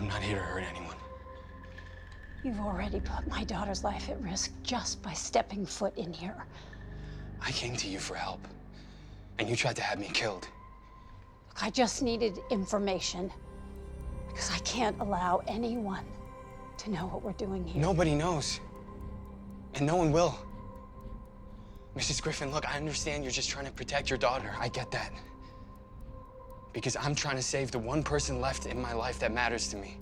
I'm not here to hurt anyone. You've already put my daughter's life at risk just by stepping foot in here. I came to you for help, and you tried to have me killed. I just needed information, because I can't allow anyone to know what we're doing here. Nobody knows, and no one will. Mrs. Griffin, look, I understand you're just trying to protect your daughter. I get that. Because I'm trying to save the one person left in my life that matters to me.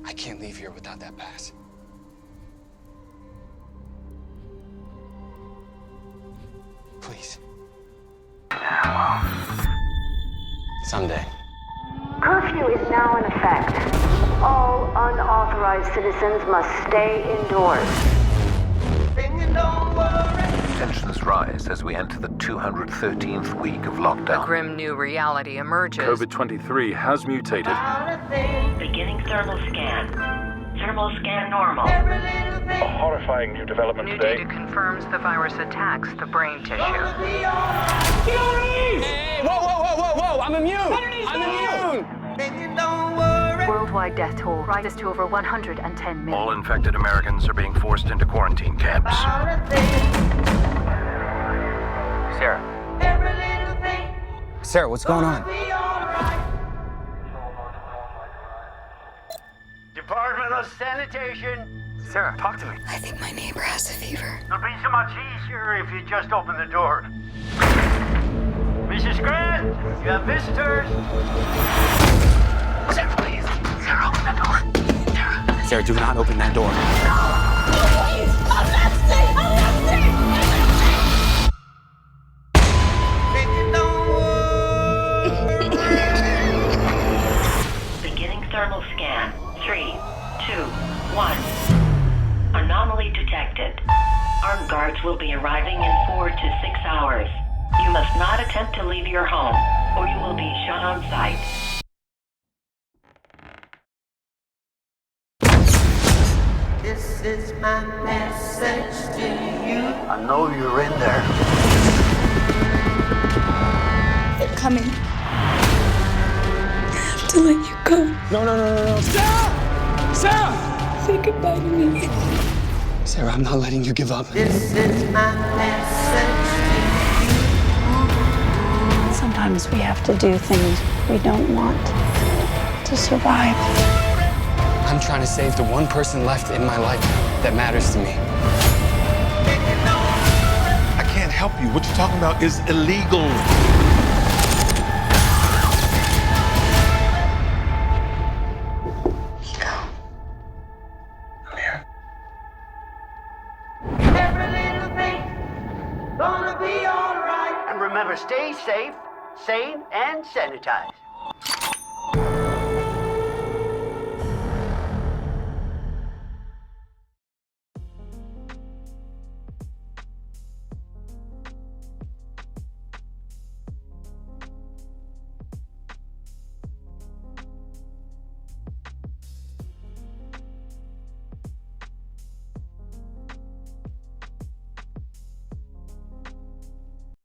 I can't leave here without that pass. Please. Someday. Curfew is now in effect. All unauthorized citizens must stay indoors. Tensions rise as we enter the 213th week of lockdown. A grim new reality emerges. COVID-23 has mutated. Beginning thermal scan. Thermal scan normal. A horrifying new development New today. data confirms the virus attacks the brain tissue. Hey, whoa! I'm immune! I'm immune! Worldwide death toll rises to over 110 million. All infected Americans are being forced into quarantine camps. Sarah, what's going on? Department of Sanitation. Sarah, talk to me. I think my neighbor has a fever. It'll be so much easier if you just open the door. Mrs. Grant, you have visitors. Sarah, please. Sarah, open that door. Sarah, do not open that door. Please, I'm not sick! I'm not sick! Beginning thermal scan. 3, 2, 1. Anomaly detected. Armed guards will be arriving in 4 to 6 hours. You must not attempt to leave your home, or you will be shot on sight. This is my message to you. I know you're in there. They're coming to let you go. No. Sarah! Sarah! Say goodbye to me. Sarah, I'm not letting you give up. This is my message Sometimes we have to do things we don't want to survive. I'm trying to save the one person left in my life that matters to me. I can't help you. What you're talking about is illegal. Nico. I'm here. Every little thing gonna be all right. And remember, stay safe, sane, and sanitized.